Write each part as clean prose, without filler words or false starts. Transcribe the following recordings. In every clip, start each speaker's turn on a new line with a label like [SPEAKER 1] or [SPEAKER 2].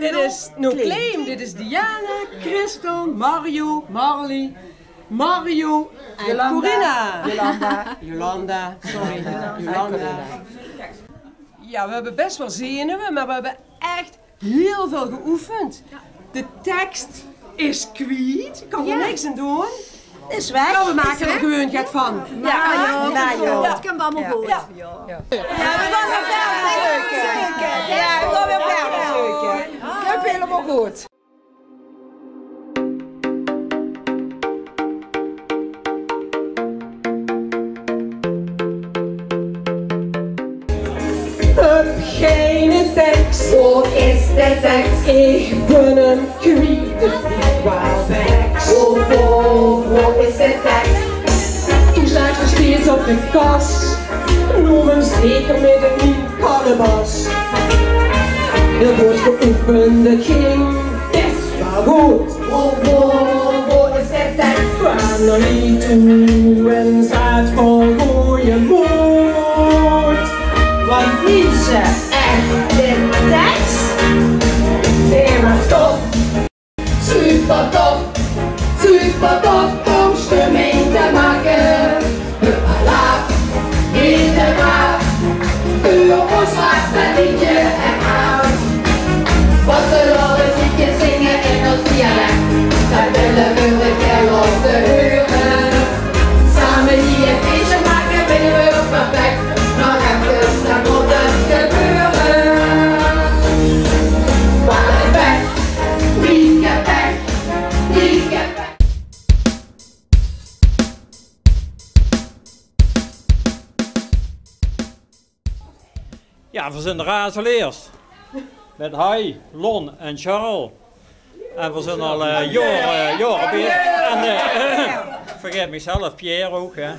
[SPEAKER 1] Dit is No Claim, dit is Diana, Christel, Mario, Marley, Mario en Corina. Jolanda, sorry. Jolanda. Ja, we hebben best wel zenuwen, maar we hebben echt heel veel geoefend. De tekst is kwiet, ik kan er niks aan doen.
[SPEAKER 2] Is weg.
[SPEAKER 1] Nou, we maken er gewoon wat van.
[SPEAKER 2] Dat kan allemaal goed. Ja, we gaan weer verder zoeken. Ja, we gaan weer verder zoeken. Dat is helemaal goed.
[SPEAKER 1] Heb geen tekst.
[SPEAKER 2] Wat is de tekst?
[SPEAKER 1] Ik ben een kwiet, de voetbaltekst.
[SPEAKER 2] Wat is de tekst?
[SPEAKER 1] Toen zat je steeds op de kast. Noem een streker met een nieuw cannabis. Heel goed geoefend, het ging best wel goed.
[SPEAKER 2] Wat is de tekst?
[SPEAKER 1] Kwam naar niet toe en zat vol goeie moed. Want niet ze
[SPEAKER 2] En de tekst?
[SPEAKER 1] die was top.
[SPEAKER 2] Super top om stemming te maken. Huppala, in de maag. Voor ons laatste liedje eruit. Wat zullen liedjes zingen in ons dialect? Dat willen we een keer laten horen. Samen hier een feestje maken, willen we ook perfect. Nog even, dan moet het gebeuren. Wat een pech, lieke pech, lieke pech.
[SPEAKER 3] Ja, we zijn de razeleers. Met Hai, Lon en Charles. En we zijn al jaren bezig. En vergeet mezelf, Pierre ook. Hè.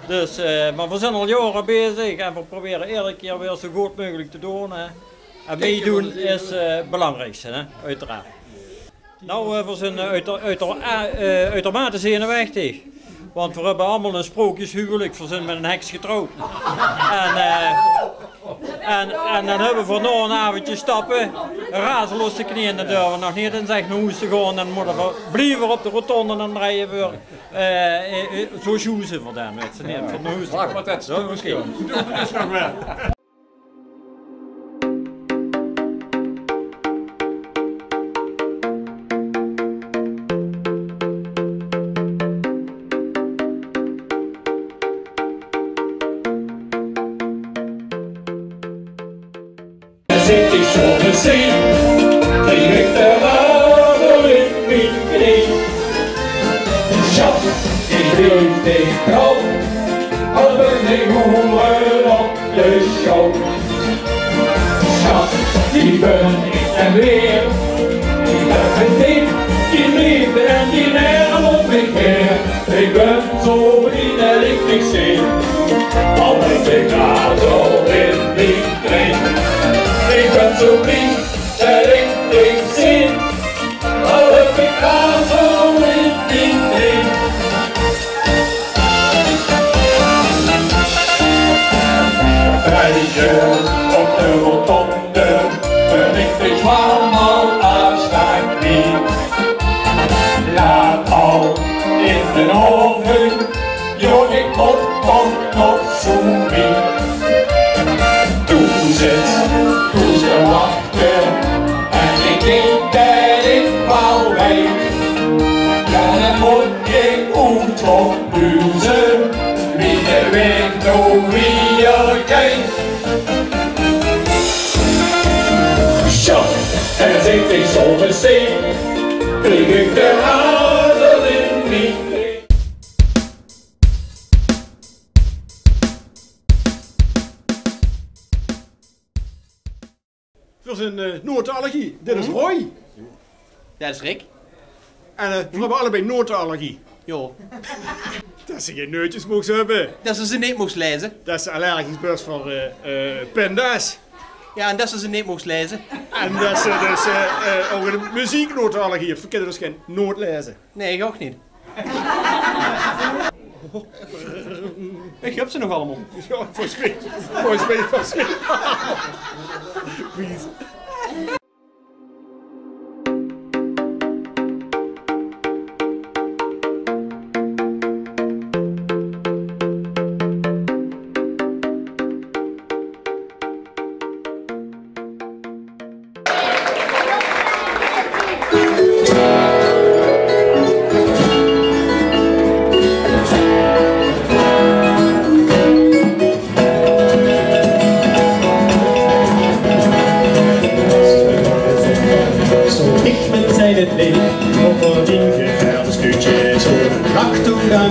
[SPEAKER 3] Dus, maar we zijn al jaren bezig en we proberen iedere keer weer zo goed mogelijk te doen. Hè. En meedoen is het belangrijkste, hè, uiteraard. Nou, we zijn uitermate zenuwachtig. Want we hebben allemaal een sprookjeshuwelijk, we zijn met een heks getrouwd. En dan hebben we nog een avondje stappen, razenloos de knieën, dan durven we nog niet in zeg naar huis te gaan. Dan moeten we blijven op de rotonde en dan rijden we zo sjoezen voor dan, weet je niet, voor naar huis.
[SPEAKER 4] Wacht maar, dat is
[SPEAKER 3] oké.
[SPEAKER 4] nog wel.
[SPEAKER 5] Zit ik zonder zee, kreeg ik de radel in mijn knie. Schat, ik wil niet trouw, al ben ik honger op de show. Schat, die ben ik en weer, die heb een ding, die liefde en die nerven op ik keer. Ik ben zo blij dat ik niks zie, al ben ik radel in mijn knie. Ik ben zo blij dat ik niks zie, al heb ik radel in mijn knie. Rijtje op de rotonde, ben ik de zwaarmal afstaat niet. Laat al in de oven, joh ik komt nog zo mee. Toen ze wachten en ik denk dat ik wou weet. Ja, dan moet ik uit op huizen, wie de weg nou weer kijkt. Zo, en zit ik zonder zee, kreeg ik de radel in mijn knie.
[SPEAKER 4] Dat is een notenallergie. Dit is Roy.
[SPEAKER 6] Ja, dat is Rick.
[SPEAKER 4] En we hebben allebei notenallergie.
[SPEAKER 6] Jo.
[SPEAKER 4] Dat ze geen neutjes mogen hebben.
[SPEAKER 6] Dat ze niet moest lezen.
[SPEAKER 4] Dat is allergisch best voor panda's.
[SPEAKER 6] Ja, en dat ze niet moest lezen.
[SPEAKER 4] En dat ze dus ook een muzieknotenallergie heeft. We kunnen dus geen noot lezen.
[SPEAKER 6] Nee, ik ook niet. Ik heb ze nog allemaal.
[SPEAKER 4] Ja, volgens mij. Please.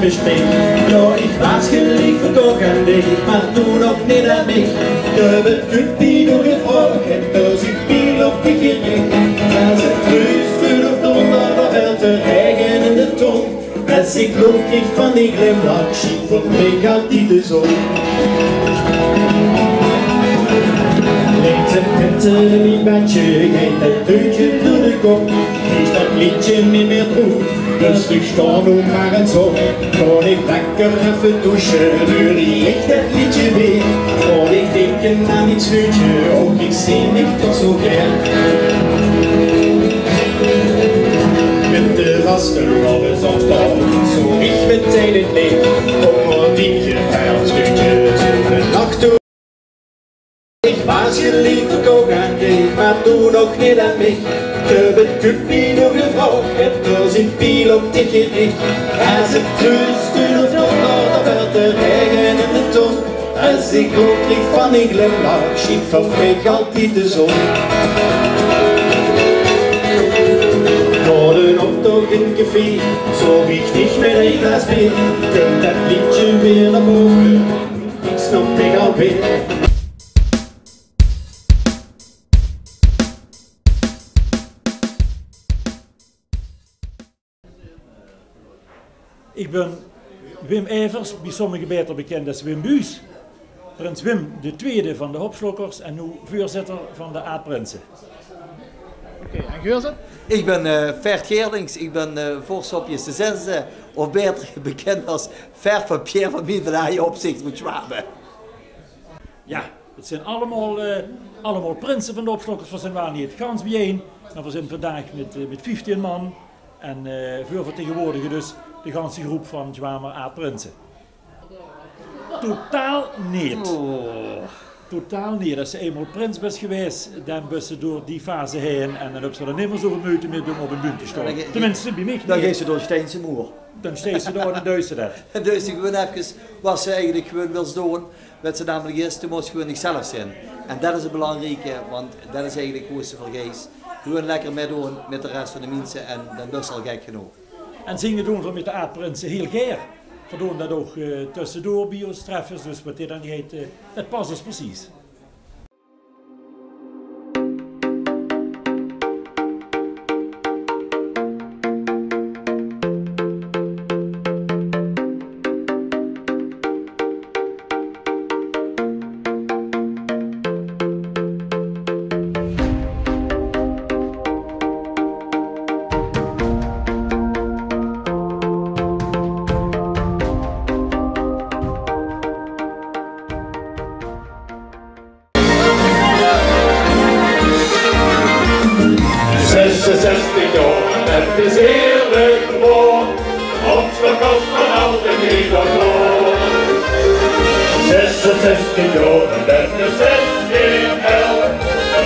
[SPEAKER 7] mich mit. Ja, ich weiß gleich vergangen dich, maar du noch nicht an mich. Da wird Güppi nur gefragt, da sind viel auf dich gericht. Als het grüß für auf drunter, da fällt der Regen in den Ton. Als ik loop niet van die glimlach, schiet van mij gaat die de zon. Leent een kenten in mijn bandje, geeft het deuntje door de kop. Is dat liedje niet meer droeg, dus ik sta nog maar eens op. Kan ik lekker even douchen, nu riekt het liedje weer. Kan ik denken aan iets schuurtje, ook ik zie niet toch zo gern. Mit der Rastenrolle sofort, so ich meteen het Leben, om een liedje bij ons stukje te de nacht toe. Ik was je lief verkocht aan dich, maar du nog niet aan mich. Je bent Güppi nur gefragt, er sind viel op dich gericht. Als het tröst of donder, dan werd de regen in de ton. Als ik loop niet van die glimlach, schiet van mij altijd de zon. Worden Optog in Café, so riecht nicht mehr ein Glas Bier. Kommt das Liedchen wieder nach oben, ich snopp mich auf wieder.
[SPEAKER 8] Ik ben Wim Evers, bij sommigen beter bekend als Wim Buus. Prins Wim, de tweede van de Hopslokkers en nu voorzitter van de Aardprinsen.
[SPEAKER 4] Oké, en Geurzen?
[SPEAKER 9] Ik ben Vert Geerlings, ik ben voorsopjes de zesde, of beter bekend als Vert van Pierre van Miedenaaien opzicht met Schwaben.
[SPEAKER 8] Ja, het zijn allemaal prinsen van de Hopslokkers, we zijn waar niet het gans bijeen. Maar we zijn vandaag met 15 man en voor vertegenwoordigen dus de ganse groep van Zwamer Aardprinsen. Totaal niet. Totaal niet. Als ze eenmaal prins bent geweest, dan ben ze door die fase heen en dan heb ze er niet meer zoveel moeite mee om op een bunt te staan. Tenminste, bij mij niet.
[SPEAKER 9] Dan geeft ze door Steense Moer.
[SPEAKER 8] Dan steekt ze door en dan duist ze dat.
[SPEAKER 9] En dus ik gewoon even wat ze eigenlijk gewoon wil doen, wat ze namelijk is, toen moest gewoon zichzelf zijn. En dat is het belangrijke, want dat is eigenlijk hoe ze vergeet. Gewoon lekker meedoen met de rest van de mensen en dan is het al gek genoeg.
[SPEAKER 8] En zingen doen we met de Aardprinsen heel geer. We doen dat ook tussendoor bij ons treffens, dus wat dit dan heet, het past dus precies.
[SPEAKER 5] Het is heerlijk gewoon, Hopslokkers van altijd niet door. 66 jaar, dat is 1611,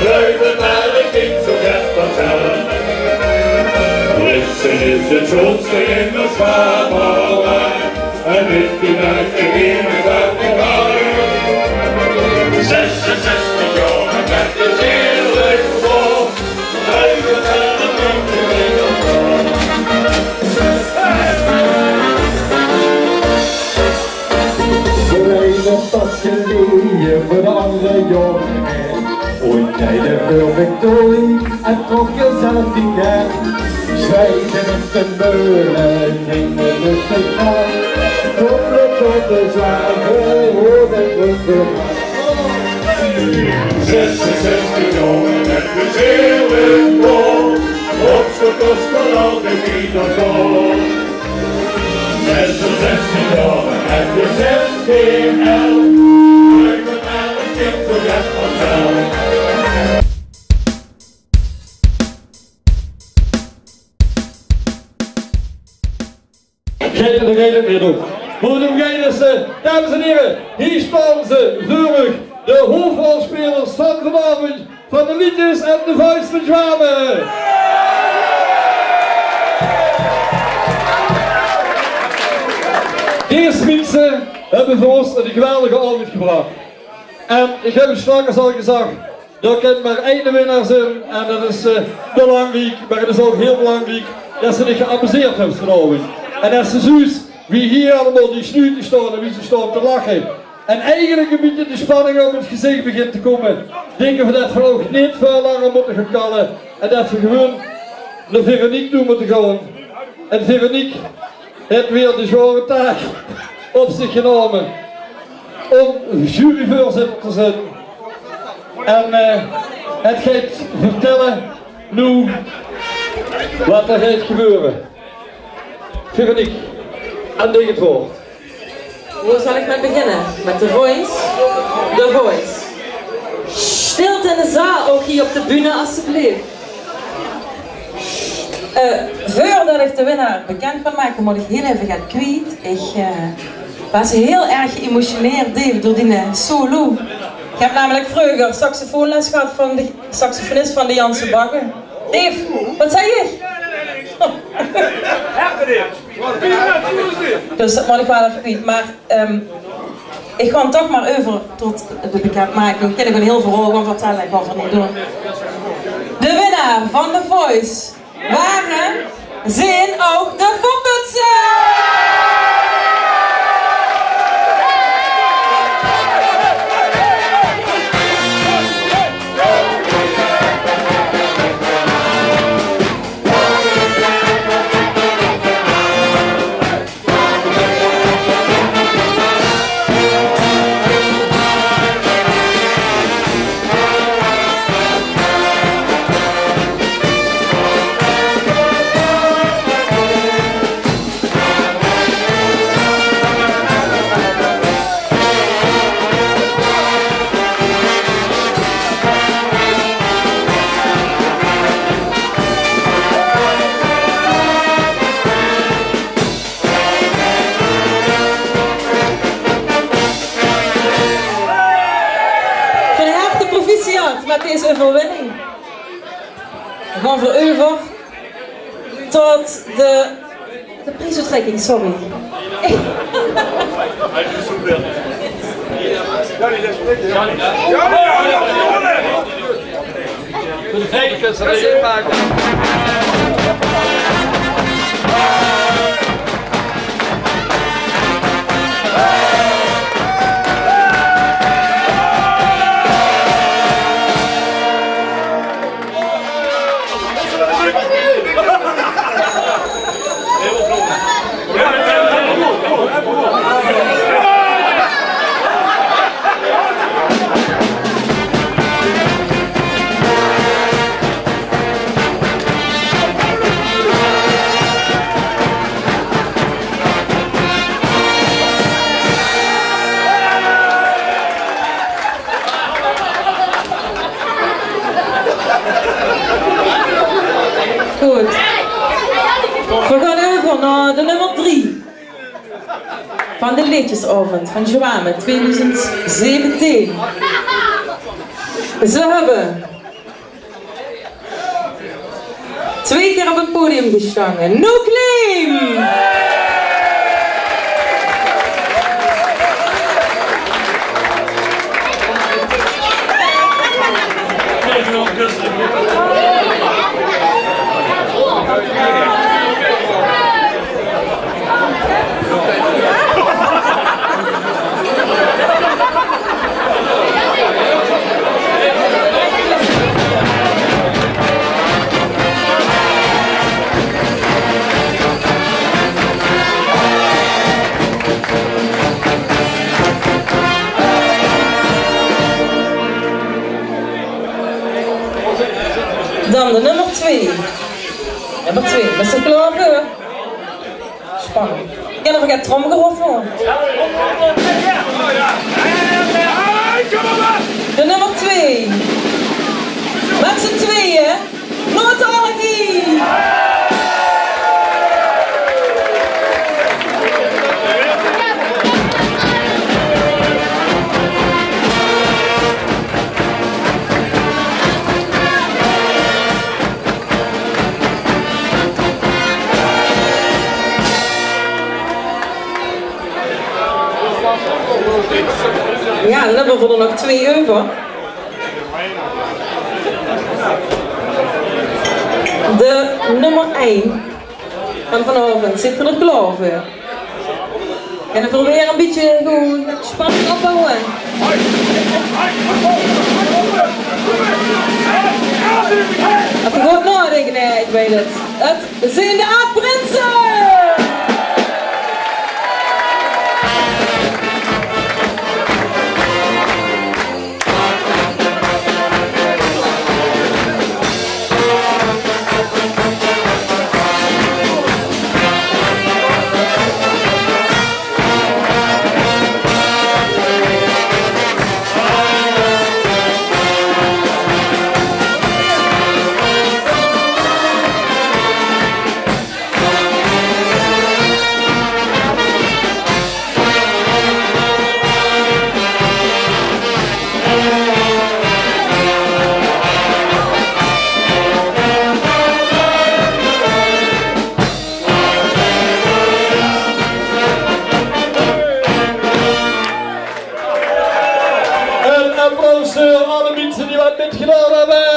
[SPEAKER 5] ruimen maar ik ging zo net vanzelf. Wissen is het schoonste in de Zwamerland, en ik ben uitgegeven dat ik hou. 66 jaar, dat is heerlijk gewoon, ruimen maar ik ging zo net vanzelf.
[SPEAKER 7] Pas geleden voor de andere jaren. Ooit tijden voor Victorie en trok jezelf die kerk. Zwijgen op de meulen, gingen dus de gang. Hopelijk op de zwager, hoorde ik de man.
[SPEAKER 5] 66 jaar, het is heerlijk gewoon, Hopslokkers van altijd niet door. 66 jaar, het is 1611, ruimen maar een kind zo net vanzelf.
[SPEAKER 10] Geef er geen meer op. Voor de vergetenste, dames en heren, hier spelen ze vurig de hoofdrolspelers van vanavond van de liedjes en de vuist van Zwamen. Deze mensen hebben voor ons een geweldige avond gebracht. En ik heb het straks al gezegd, er kan maar één winnaar zijn en dat is belangrijk, maar het is ook heel belangrijk dat ze zich geamuseerd hebben vanavond. En als ze zoiets wie hier allemaal die snuiten staan en wie ze staan te lachen. En eigenlijk een beetje de spanning op het gezicht begint te komen. Denken we dat we ook niet veel langer moeten gaan kallen. En dat we gewoon naar Veronique toe moeten gaan. En Veronique heeft weer de zware taak op zich genomen om juryvoorzitter te zijn. En het gaat vertellen nu wat er gaat gebeuren. Veronique, aan deze het woord.
[SPEAKER 11] Hoe zal ik met beginnen? Met de Voice? The Voice. Stilte in de zaal, ook hier op de bühne alsjeblieft. Voordat ik de winnaar bekend kan maken, moet ik heel even gaan kwijt. Ik was heel erg geëmotioneerd, Dave, door die solo. Ik heb namelijk vroeger saxofoonles gehad van de saxofonist van de Janse Bakken. Dave, wat zei je? Dus dat moet ik wel even kwijt, maar ik ga toch maar over tot de bekendmaking. Ik kan gewoon heel veel gaan vertellen, ik ga het niet doen. De winnaar van The Voice zijn ook de Foppetsen! Met deze overwinning. We gaan voor over tot de prijsuitreiking, sorry.
[SPEAKER 10] Voor de kijkers, dat is heel vaak.
[SPEAKER 11] Goed. We gaan over naar de nummer 3 van de liedjesavond van Joame 2017. Ze hebben 2 keer op het podium gestaan. No Claim! Dan de nummer 2. Nummer 2. Is het klaar voor? Spannend. Ik heb nog een tromgeroffel. De nummer 2. Met z'n tweeën. Noordalgie. Ja, dan hebben we er nog 2 over. De nummer 1 van vanavond zit er klaar voor. En dan proberen een beetje gewoon spanning opbouwen. Als je goed nadenken, nee, ik weet het. Het zijn de Aardprinsen!
[SPEAKER 10] Applaus voor alle mensen die wat metgedaan hebben.